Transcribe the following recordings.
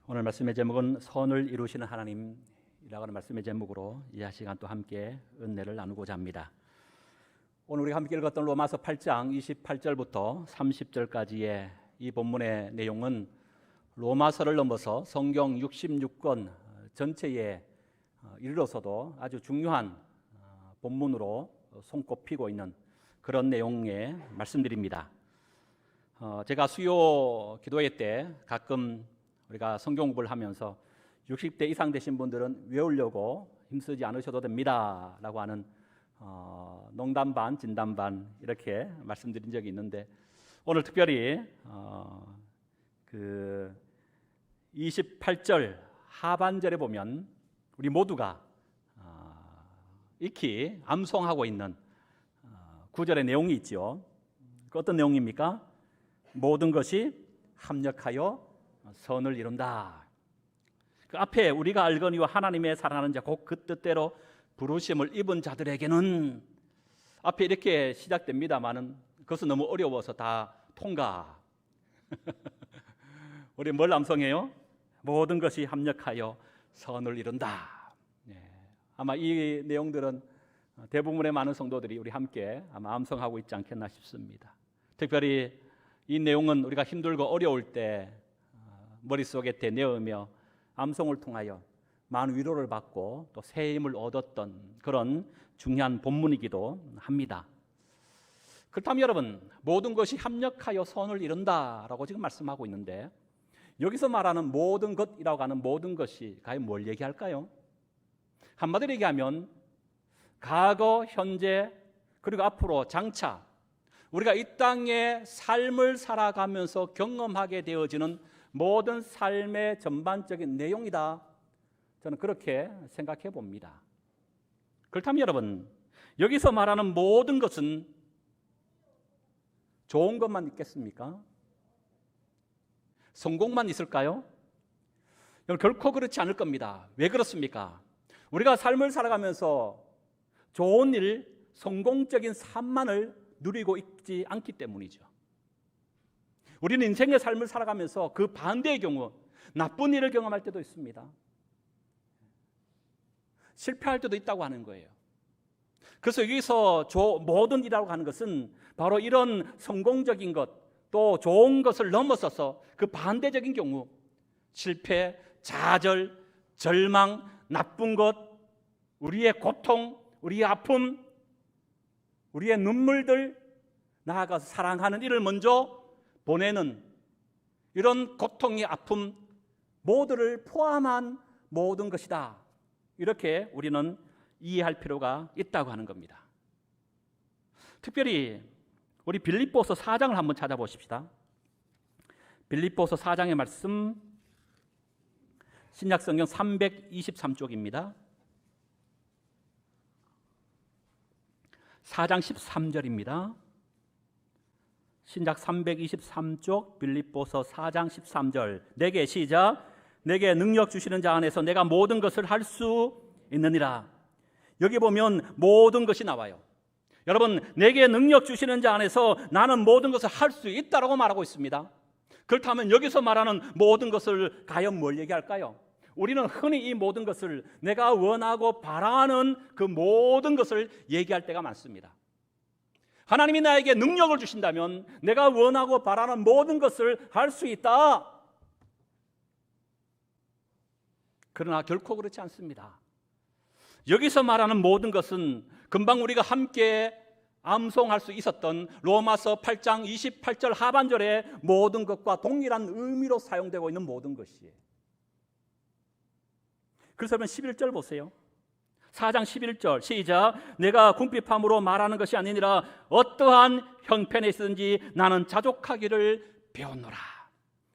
오늘 말씀의 제목은 선을 이루시는 하나님이라고 하는 말씀의 제목으로 이 시간 또 함께 은혜를 나누고자 합니다. 오늘 우리가 함께 읽었던 로마서 8장 28절부터 30절까지의 이 본문의 내용은 로마서를 넘어서 성경 66권 전체에 이르러서도 아주 중요한 본문으로 손꼽히고 있는 그런 내용의 말씀드립니다. 제가 수요 기도회 때 가끔 우리가 성경 공부를 하면서 60대 이상 되신 분들은 외우려고 힘쓰지 않으셔도 됩니다 라고 하는 농담 반 진담 반 이렇게 말씀드린 적이 있는데, 오늘 특별히 그 28절 하반절에 보면 우리 모두가 익히 암송하고 있는 구절의 내용이 있죠. 그 어떤 내용입니까? 모든 것이 합력하여 선을 이룬다. 그 앞에 우리가 알거니와 하나님의 사랑하는 자 곧 그 뜻대로 부르심을 입은 자들에게는, 앞에 이렇게 시작됩니다마는 그것은 너무 어려워서 다 통과. 우리 뭘 암송해요? 모든 것이 합력하여 선을 이룬다. 아마 이 내용들은 대부분의 많은 성도들이 우리 함께 아마 암송하고 있지 않겠나 싶습니다. 특별히 이 내용은 우리가 힘들고 어려울 때 머릿속에 되뇌으며 암송을 통하여 많은 위로를 받고 또 새 힘을 얻었던 그런 중요한 본문이기도 합니다. 그렇다면 여러분, 모든 것이 합력하여 선을 이룬다라고 지금 말씀하고 있는데, 여기서 말하는 모든 것이라고 하는 모든 것이 과연 뭘 얘기할까요? 한마디로 얘기하면 과거, 현재, 그리고 앞으로 장차 우리가 이 땅의 삶을 살아가면서 경험하게 되어지는 모든 삶의 전반적인 내용이다, 저는 그렇게 생각해 봅니다. 그렇다면 여러분, 여기서 말하는 모든 것은 좋은 것만 있겠습니까? 성공만 있을까요? 결코 그렇지 않을 겁니다. 왜 그렇습니까? 우리가 삶을 살아가면서 좋은 일, 성공적인 삶만을 누리고 있지 않기 때문이죠. 우리는 인생의 삶을 살아가면서 그 반대의 경우 나쁜 일을 경험할 때도 있습니다. 실패할 때도 있다고 하는 거예요. 그래서 여기서 모든 일이라고 하는 것은 바로 이런 성공적인 것, 또 좋은 것을 넘어서서 그 반대적인 경우 실패, 좌절, 절망, 나쁜 것, 우리의 고통, 우리의 아픔, 우리의 눈물들, 나아가서 사랑하는 이를 먼저 보내는 이런 고통의 아픔 모두를 포함한 모든 것이다, 이렇게 우리는 이해할 필요가 있다고 하는 겁니다. 특별히 우리 빌립보서 4장을 한번 찾아보십시다. 빌립보서 4장의 말씀, 신약성경 323쪽입니다. 4장 13절입니다. 신약 323쪽 빌립보서 4장 13절. 내게 시작. 내게 능력 주시는 자 안에서 내가 모든 것을 할 수 있느니라. 여기 보면 모든 것이 나와요. 여러분, 내게 능력 주시는 자 안에서 나는 모든 것을 할 수 있다라고 말하고 있습니다. 그렇다면 여기서 말하는 모든 것을 과연 뭘 얘기할까요? 우리는 흔히 이 모든 것을 내가 원하고 바라는 그 모든 것을 얘기할 때가 많습니다. 하나님이 나에게 능력을 주신다면 내가 원하고 바라는 모든 것을 할 수 있다. 그러나 결코 그렇지 않습니다. 여기서 말하는 모든 것은 금방 우리가 함께 암송할 수 있었던 로마서 8장 28절 하반절의 모든 것과 동일한 의미로 사용되고 있는 모든 것이에요. 그래서 여러분 11절 보세요. 4장 11절 시작. 내가 궁핍함으로 말하는 것이 아니니라 어떠한 형편에 있든지 나는 자족하기를 배웠노라.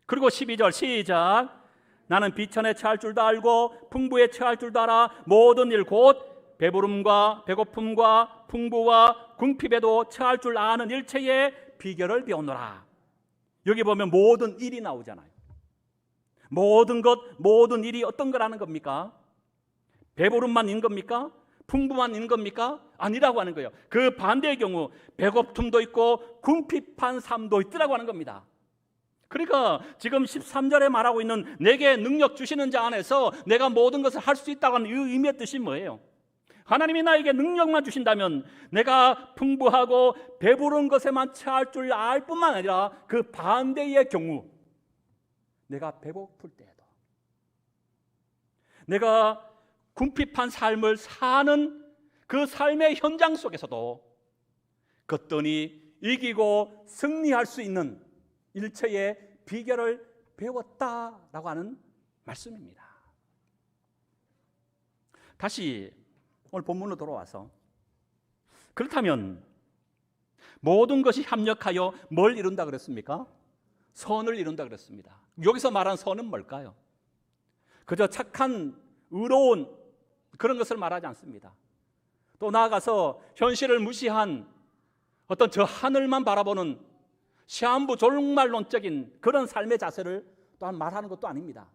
그리고 12절 시작. 나는 비천에 처할 줄도 알고 풍부에 처할 줄도 알아 모든 일 곧 배부름과 배고픔과 풍부와 궁핍에도 처할 줄 아는 일체의 비결을 배웠노라. 여기 보면 모든 일이 나오잖아요. 모든 것, 모든 일이 어떤 거라는 겁니까? 배부름만 있는 겁니까? 풍부만 있는 겁니까? 아니라고 하는 거예요. 그 반대의 경우 배고픔도 있고 궁핍한 삶도 있더라고 하는 겁니다. 그러니까 지금 13절에 말하고 있는 내게 능력 주시는 자 안에서 내가 모든 것을 할 수 있다고 하는 이 의미의 뜻이 뭐예요? 하나님이 나에게 능력만 주신다면 내가 풍부하고 배부른 것에만 처할 줄 알 뿐만 아니라 그 반대의 경우, 내가 배고플 때에도, 내가 궁핍한 삶을 사는 그 삶의 현장 속에서도 거뜬히 이기고 승리할 수 있는 일체의 비결을 배웠다라고 하는 말씀입니다. 다시 오늘 본문으로 돌아와서, 그렇다면 모든 것이 협력하여 뭘 이룬다 그랬습니까? 선을 이룬다 그랬습니다. 여기서 말한 선은 뭘까요? 그저 착한, 의로운 그런 것을 말하지 않습니다. 또 나아가서 현실을 무시한 어떤 저 하늘만 바라보는 시한부 졸말론적인 그런 삶의 자세를 또한 말하는 것도 아닙니다.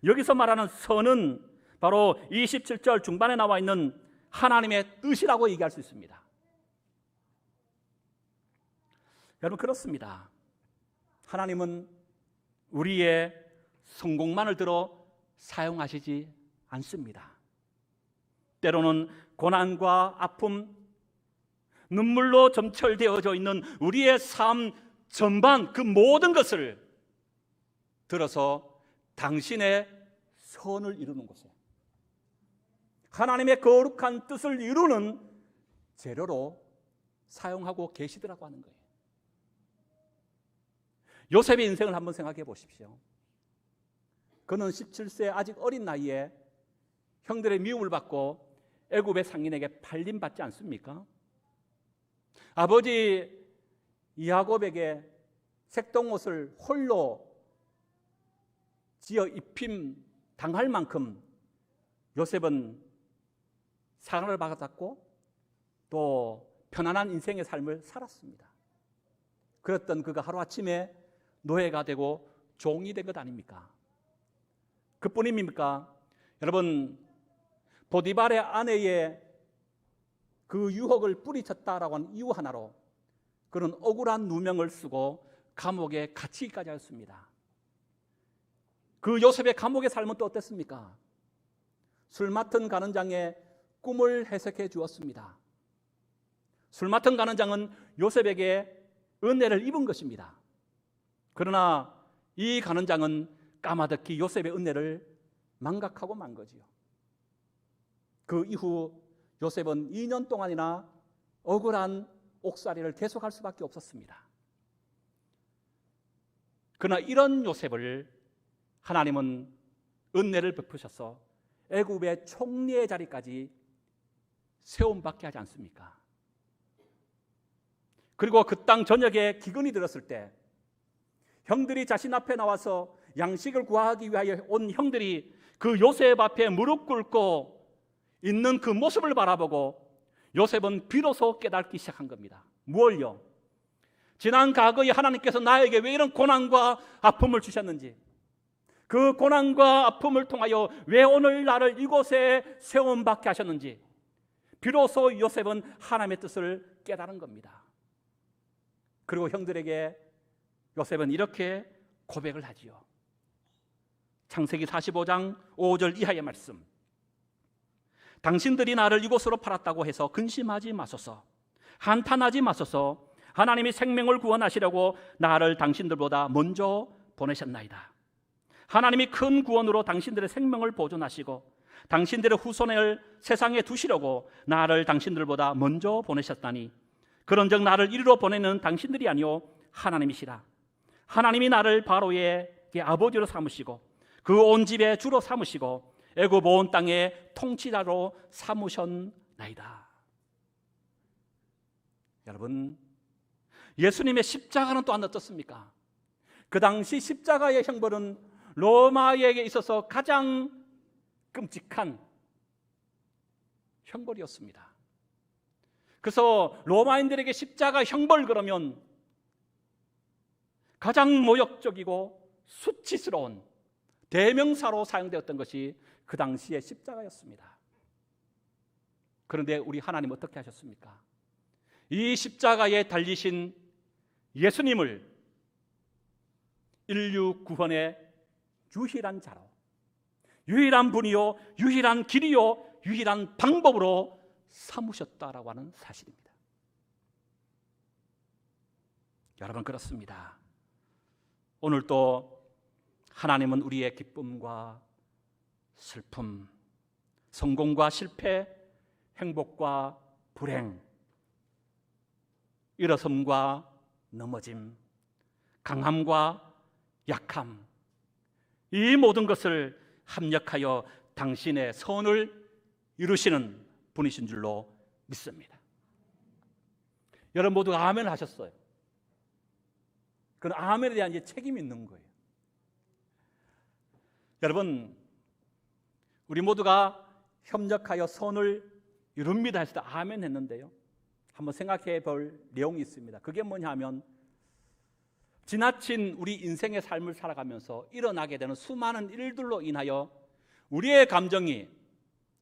여기서 말하는 선은 바로 27절 중반에 나와 있는 하나님의 뜻이라고 얘기할 수 있습니다. 여러분, 그렇습니다. 하나님은 우리의 성공만을 들어 사용하시지 않습니다. 때로는 고난과 아픔, 눈물로 점철되어져 있는 우리의 삶 전반, 그 모든 것을 들어서 당신의 선을 이루는 곳에, 하나님의 거룩한 뜻을 이루는 재료로 사용하고 계시더라고 하는 거예요. 요셉의 인생을 한번 생각해 보십시오. 그는 17세 아직 어린 나이에 형들의 미움을 받고 애굽의 상인에게 팔림받지 않습니까? 아버지 야곱에게 색동옷을 홀로 지어 입힘 당할 만큼 요셉은 사랑을 받았고 또 편안한 인생의 삶을 살았습니다. 그랬던 그가 하루아침에 노예가 되고 종이 된 것 아닙니까? 그뿐입니까? 여러분, 보디발의 아내의 그 유혹을 뿌리쳤다라고 하는 이유 하나로 그는 억울한 누명을 쓰고 감옥에 갇히기까지 하였습니다. 그 요셉의 감옥의 삶은 또 어땠습니까? 술 맡은 간원장의 꿈을 해석해 주었습니다. 술 맡은 간원장은 요셉에게 은혜를 입은 것입니다. 그러나 이 간원장은 까마득히 요셉의 은혜를 망각하고 만 거지요. 그 이후 요셉은 2년 동안이나 억울한 옥살이를 계속할 수밖에 없었습니다. 그러나 이런 요셉을 하나님은 은혜를 베푸셔서 애굽의 총리의 자리까지 세움받게 하지 않습니까? 그리고 그 땅 전역에 기근이 들었을 때 형들이 자신 앞에 나와서 양식을 구하기 위하여 온 형들이 그 요셉 앞에 무릎 꿇고 있는 그 모습을 바라보고 요셉은 비로소 깨닫기 시작한 겁니다. 무엇을요? 지난 과거에 하나님께서 나에게 왜 이런 고난과 아픔을 주셨는지, 그 고난과 아픔을 통하여 왜 오늘 나를 이곳에 세움받게 하셨는지 비로소 요셉은 하나님의 뜻을 깨달은 겁니다. 그리고 형들에게 요셉은 이렇게 고백을 하지요. 창세기 45장 5절 이하의 말씀. 당신들이 나를 이곳으로 팔았다고 해서 근심하지 마소서. 한탄하지 마소서. 하나님이 생명을 구원하시려고 나를 당신들보다 먼저 보내셨나이다. 하나님이 큰 구원으로 당신들의 생명을 보존하시고 당신들의 후손을 세상에 두시려고 나를 당신들보다 먼저 보내셨다니, 그런즉 나를 이리로 보내는 당신들이 아니요 하나님이시라. 하나님이 나를 바로에게 아버지로 삼으시고 그 온 집의 주로 삼으시고 애굽 온 땅의 통치자로 삼으셨나이다. 여러분, 예수님의 십자가는 또한 어떻습니까? 그 당시 십자가의 형벌은 로마에게 있어서 가장 끔찍한 형벌이었습니다. 그래서 로마인들에게 십자가 형벌 그러면 가장 모욕적이고 수치스러운 대명사로 사용되었던 것이 그 당시의 십자가였습니다. 그런데 우리 하나님 어떻게 하셨습니까? 이 십자가에 달리신 예수님을 인류 구원의 유일한 자로, 유일한 분이요, 유일한 길이요, 유일한 방법으로 삼으셨다라고 하는 사실입니다. 여러분, 그렇습니다. 오늘도 하나님은 우리의 기쁨과 슬픔, 성공과 실패, 행복과 불행, 일어섬과 넘어짐, 강함과 약함, 이 모든 것을 합력하여 당신의 선을 이루시는 분이신 줄로 믿습니다. 여러분 모두 아멘 하셨어요. 그건 아멘에 대한 이제 책임이 있는 거예요. 여러분, 우리 모두가 협력하여 선을 이룹니다 했을 때 아멘 했는데요, 한번 생각해 볼 내용이 있습니다. 그게 뭐냐 하면, 지나친 우리 인생의 삶을 살아가면서 일어나게 되는 수많은 일들로 인하여 우리의 감정이,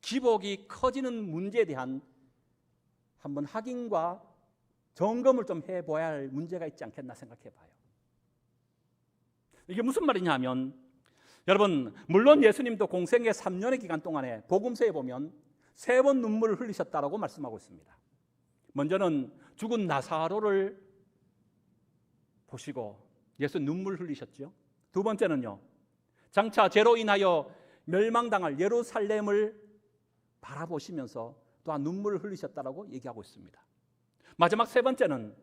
기복이 커지는 문제에 대한 한번 확인과 점검을 좀 해봐야 할 문제가 있지 않겠나 생각해 봐요. 이게 무슨 말이냐 하면, 여러분, 물론 예수님도 공생의 3년의 기간 동안에 복음서에 보면 3번 눈물을 흘리셨다라고 말씀하고 있습니다. 먼저는 죽은 나사로를 보시고 예수 눈물 흘리셨죠. 두 번째는요, 장차 죄로 인하여 멸망당할 예루살렘을 바라보시면서 또한 눈물을 흘리셨다라고 얘기하고 있습니다. 마지막 세 번째는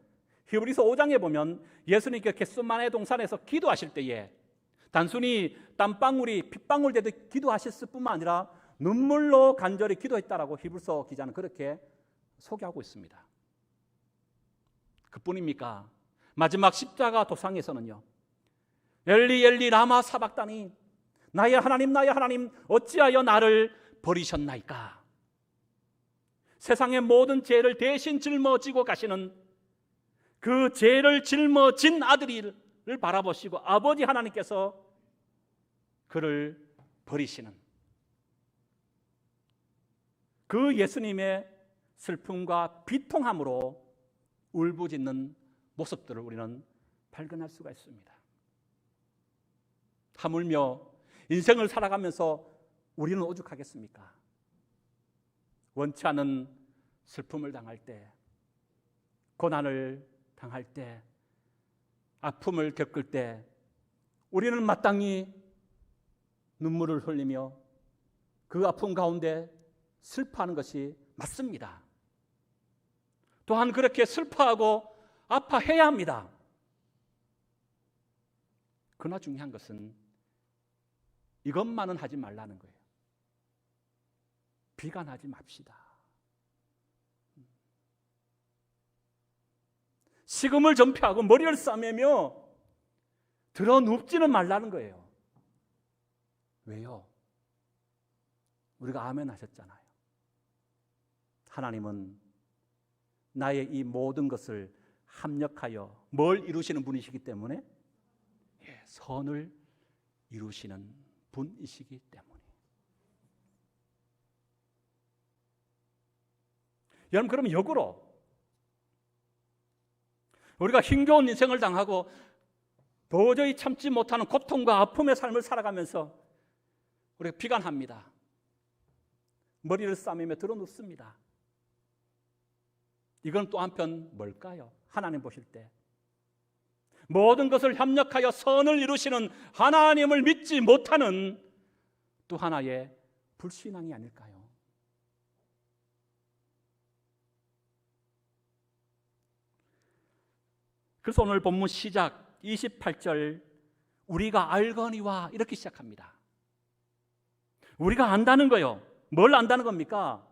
히브리서 5장에 보면 예수님께 겟세마네 동산에서 기도하실 때에 단순히 땀방울이 핏방울 되듯 기도하셨을 뿐만 아니라 눈물로 간절히 기도했다라고 히브리서 기자는 그렇게 소개하고 있습니다. 그뿐입니까? 마지막 십자가 도상에서는요, 엘리 엘리 라마 사박다니, 나의 하나님 나의 하나님 어찌하여 나를 버리셨나이까. 세상의 모든 죄를 대신 짊어지고 가시는 그 죄를 짊어진 아들을 바라보시고 아버지 하나님께서 그를 버리시는 그 예수님의 슬픔과 비통함으로 울부짖는 모습들을 우리는 발견할 수가 있습니다. 하물며 인생을 살아가면서 우리는 오죽하겠습니까? 원치 않은 슬픔을 당할 때, 고난을 당할 때, 아픔을 겪을 때 우리는 마땅히 눈물을 흘리며 그 아픔 가운데 슬퍼하는 것이 맞습니다. 또한 그렇게 슬퍼하고 아파해야 합니다. 그러나 중요한 것은 이것만은 하지 말라는 거예요. 비관하지 맙시다. 식음을 전폐하고 머리를 싸매며 들어 눕지는 말라는 거예요. 왜요? 우리가 아멘 하셨잖아요. 하나님은 나의 이 모든 것을 합력하여 뭘 이루시는 분이시기 때문에, 선을 이루시는 분이시기 때문에. 여러분, 그러면 역으로 우리가 힘겨운 인생을 당하고 도저히 참지 못하는 고통과 아픔의 삶을 살아가면서 우리가 비관합니다. 머리를 싸매며 들어눕습니다. 이건 또 한편 뭘까요? 하나님 보실 때 모든 것을 협력하여 선을 이루시는 하나님을 믿지 못하는 또 하나의 불신앙이 아닐까요? 그래서 오늘 본문 시작 28절, 우리가 알거니와 이렇게 시작합니다. 우리가 안다는 거요. 뭘 안다는 겁니까?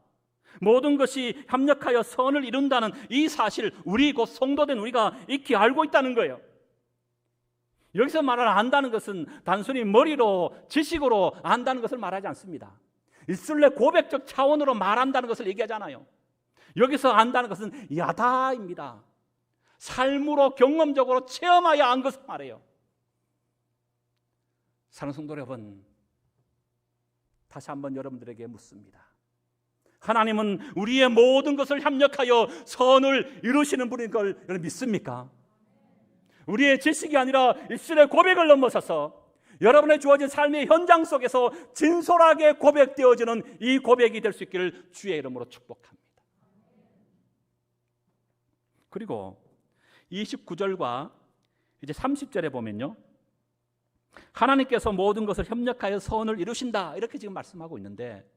모든 것이 협력하여 선을 이룬다는 이 사실, 우리 곧 성도된 우리가 익히 알고 있다는 거예요. 여기서 말하는 안다는 것은 단순히 머리로 지식으로 안다는 것을 말하지 않습니다. 일술래 고백적 차원으로 말한다는 것을 얘기하잖아요. 여기서 안다는 것은 야다입니다. 삶으로 경험적으로 체험하여 안 것을 말해요. 사랑하는 성도 여러분, 다시 한번 여러분들에게 묻습니다. 하나님은 우리의 모든 것을 협력하여 선을 이루시는 분인 걸 여러분 믿습니까? 우리의 지식이 아니라 입술의 고백을 넘어서서 여러분의 주어진 삶의 현장 속에서 진솔하게 고백되어지는 이 고백이 될 수 있기를 주의 이름으로 축복합니다. 그리고 29절과 이제 30절에 보면요, 하나님께서 모든 것을 협력하여 선을 이루신다 이렇게 지금 말씀하고 있는데,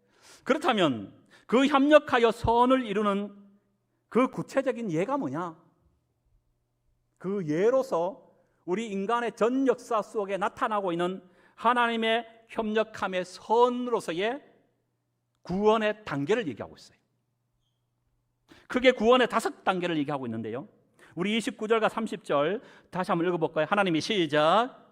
그렇다면 그 협력하여 선을 이루는 그 구체적인 예가 뭐냐? 그 예로서 우리 인간의 전 역사 속에 나타나고 있는 하나님의 협력함의 선으로서의 구원의 단계를 얘기하고 있어요. 크게 구원의 5단계를 얘기하고 있는데요, 우리 29절과 30절 다시 한번 읽어볼까요? 하나님이 시작.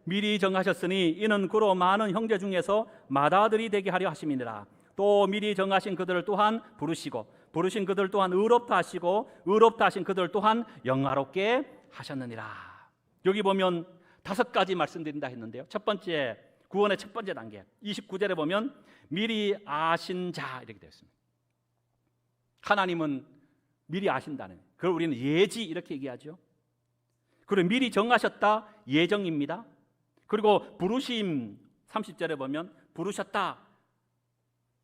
미리 정하셨으니 이는 그로 많은 형제 중에서 맏아들이 되게 하려 하심이니라. 또 미리 정하신 그들을 또한 부르시고 부르신 그들 또한 의롭다 하시고 의롭다 하신 그들 또한 영화롭게 하셨느니라. 여기 보면 5가지 말씀드린다 했는데요, 첫 번째, 구원의 첫 번째 단계 29절에 보면 미리 아신 자 이렇게 되어 있습니다. 하나님은 미리 아신다는, 그걸 우리는 예지 이렇게 얘기하죠. 그리고 미리 정하셨다, 예정입니다. 그리고 부르심 30절에 보면 부르셨다,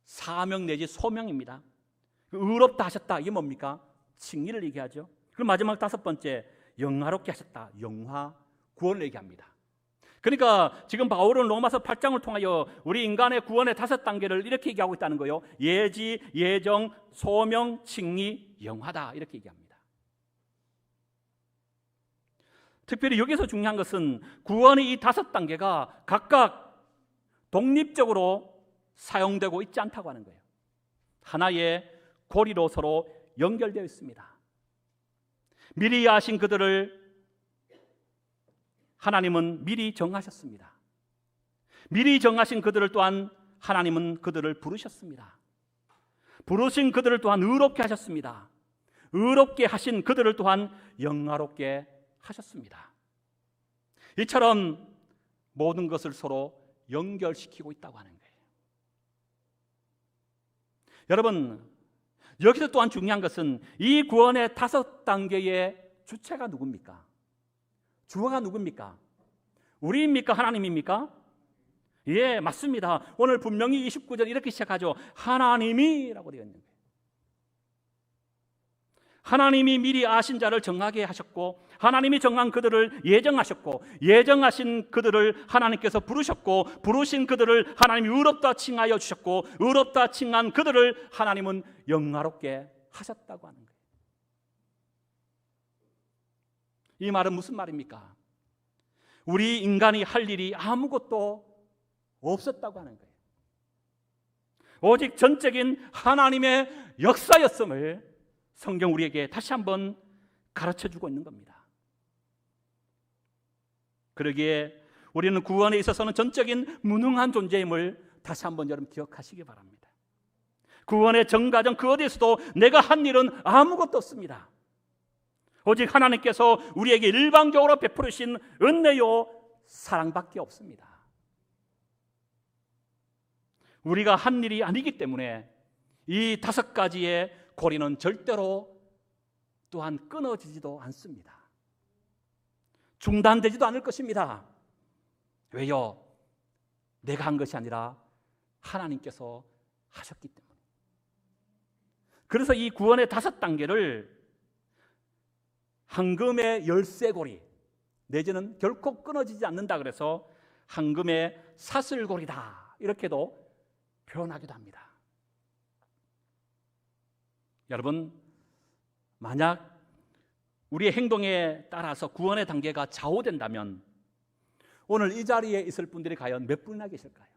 사명 내지 소명입니다. 의롭다 하셨다, 이게 뭡니까? 칭의를 얘기하죠. 그리고 마지막 5번째, 영화롭게 하셨다, 영화, 구원을 얘기합니다. 그러니까 지금 바울은 로마서 8장을 통하여 우리 인간의 구원의 5단계를 이렇게 얘기하고 있다는 거예요. 예지, 예정, 소명, 칭의, 영화다 이렇게 얘기합니다. 특별히 여기서 중요한 것은 구원의 이 5단계가 각각 독립적으로 사용되고 있지 않다고 하는 거예요. 하나의 고리로 서로 연결되어 있습니다. 미리 아신 그들을 하나님은 미리 정하셨습니다. 미리 정하신 그들을 또한 하나님은 그들을 부르셨습니다. 부르신 그들을 또한 의롭게 하셨습니다. 의롭게 하신 그들을 또한 영화롭게 하셨습니다. 이처럼 모든 것을 서로 연결시키고 있다고 하는 거예요. 여러분, 여기서 또한 중요한 것은 이 구원의 5단계의 주체가 누굽니까? 주어가 누굽니까? 우리입니까? 하나님입니까? 예, 맞습니다. 오늘 분명히 29절 이렇게 시작하죠. 하나님이라고 되어 있는 거예요. 하나님이 미리 아신 자를 정하게 하셨고, 하나님이 정한 그들을 예정하셨고, 예정하신 그들을 하나님께서 부르셨고, 부르신 그들을 하나님이 의롭다 칭하여 주셨고, 의롭다 칭한 그들을 하나님은 영화롭게 하셨다고 하는 거예요. 이 말은 무슨 말입니까? 우리 인간이 할 일이 아무것도 없었다고 하는 거예요. 오직 전적인 하나님의 역사였음을 성경 우리에게 다시 한번 가르쳐주고 있는 겁니다. 그러기에 우리는 구원에 있어서는 전적인 무능한 존재임을 다시 한번 여러분 기억하시기 바랍니다. 구원의 전과정 그 어디에서도 내가 한 일은 아무것도 없습니다. 오직 하나님께서 우리에게 일방적으로 베푸르신 은혜요 사랑밖에 없습니다. 우리가 한 일이 아니기 때문에 이 5가지의 고리는 절대로 또한 끊어지지도 않습니다. 중단되지도 않을 것입니다. 왜요? 내가 한 것이 아니라 하나님께서 하셨기 때문에. 그래서 이 구원의 5단계를 황금의 열쇠고리 내지는 결코 끊어지지 않는다 그래서 황금의 사슬고리다 이렇게도 표현하기도 합니다. 여러분, 만약 우리의 행동에 따라서 구원의 단계가 좌우된다면 오늘 이 자리에 있을 분들이 과연 몇 분이나 계실까요?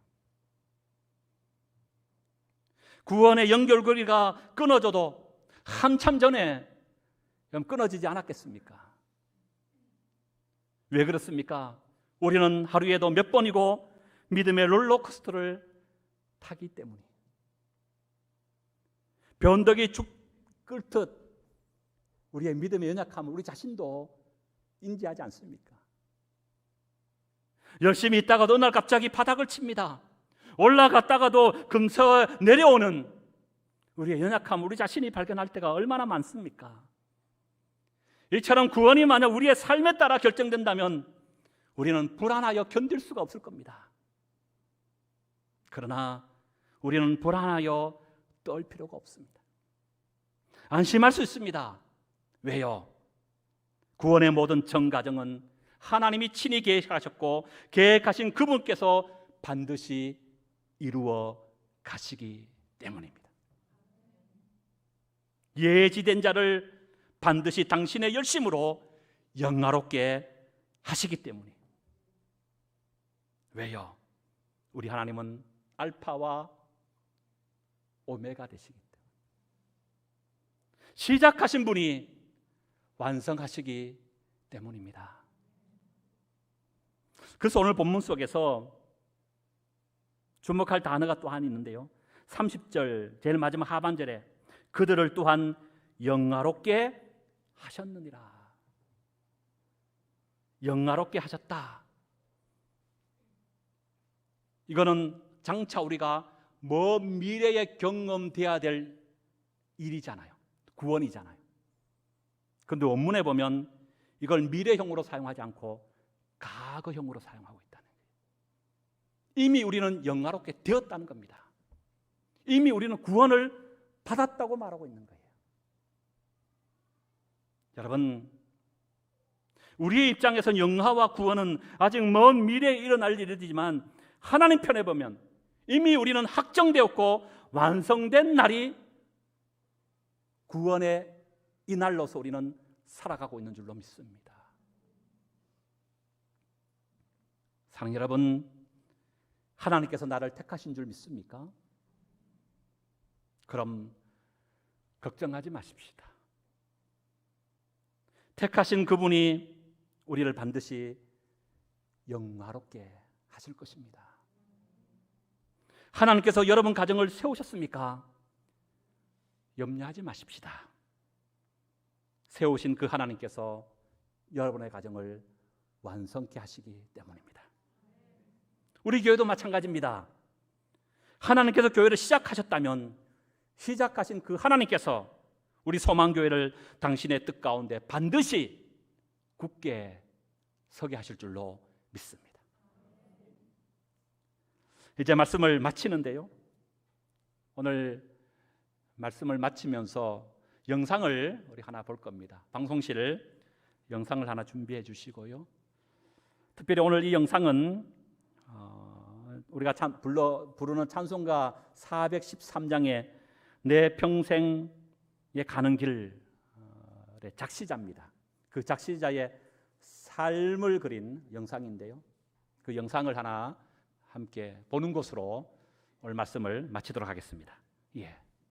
구원의 연결고리가 끊어져도 한참 전에 끊어지지 않았겠습니까? 왜 그렇습니까? 우리는 하루에도 몇 번이고 믿음의 롤러코스터를 타기 때문에 변덕이 끓듯 우리의 믿음의 연약함을 우리 자신도 인지하지 않습니까? 열심히 있다가도 어느 날 갑자기 바닥을 칩니다. 올라갔다가도 금세 내려오는 우리의 연약함, 우리 자신이 발견할 때가 얼마나 많습니까? 이처럼 구원이 만약 우리의 삶에 따라 결정된다면 우리는 불안하여 견딜 수가 없을 겁니다. 그러나 우리는 불안하여 떨 필요가 없습니다. 안심할 수 있습니다. 왜요? 구원의 모든 전과정은 하나님이 친히 계획하셨고 계획하신 그분께서 반드시 이루어 가시기 때문입니다. 예지된 자를 반드시 당신의 열심으로 영화롭게 하시기 때문이에요. 왜요? 우리 하나님은 알파와 오메가 되시기 때문에 시작하신 분이 완성하시기 때문입니다. 그래서 오늘 본문 속에서 주목할 단어가 또 한 있는데요, 30절 제일 마지막 하반절에 그들을 또한 영화롭게 하셨느니라. 영화롭게 하셨다. 이거는 장차 우리가 먼 미래에 경험돼야 될 일이잖아요. 구원이잖아요. 그런데 원문에 보면 이걸 미래형으로 사용하지 않고 과거형으로 사용하고 있다는 거예요. 이미 우리는 영화롭게 되었다는 겁니다. 이미 우리는 구원을 받았다고 말하고 있는 거예요. 여러분, 우리의 입장에서는 영화와 구원은 아직 먼 미래에 일어날 일이지만 하나님 편에 보면 이미 우리는 확정되었고 완성된 날이 구원의 이 날로서 우리는 살아가고 있는 줄로 믿습니다. 사랑하는 여러분, 하나님께서 나를 택하신 줄 믿습니까? 그럼 걱정하지 마십시다. 택하신 그분이 우리를 반드시 영화롭게 하실 것입니다. 하나님께서 여러분 가정을 세우셨습니까? 염려하지 마십시다. 세우신 그 하나님께서 여러분의 가정을 완성케 하시기 때문입니다. 우리 교회도 마찬가지입니다. 하나님께서 교회를 시작하셨다면 시작하신 그 하나님께서 우리 소망교회를 당신의 뜻 가운데 반드시 굳게 서게 하실 줄로 믿습니다. 이제 말씀을 마치는데요, 오늘 말씀을 마치면서 영상을 우리 하나 볼 겁니다. 방송실 영상을 하나 준비해 주시고요. 특별히 오늘 이 영상은 우리가 부르는 찬송가 413장의 내 평생에 가는 길의 작시자입니다. 그 작시자의 삶을 그린 영상인데요, 그 영상을 하나 함께 보는 것으로 오늘 말씀을 마치도록 하겠습니다. 예.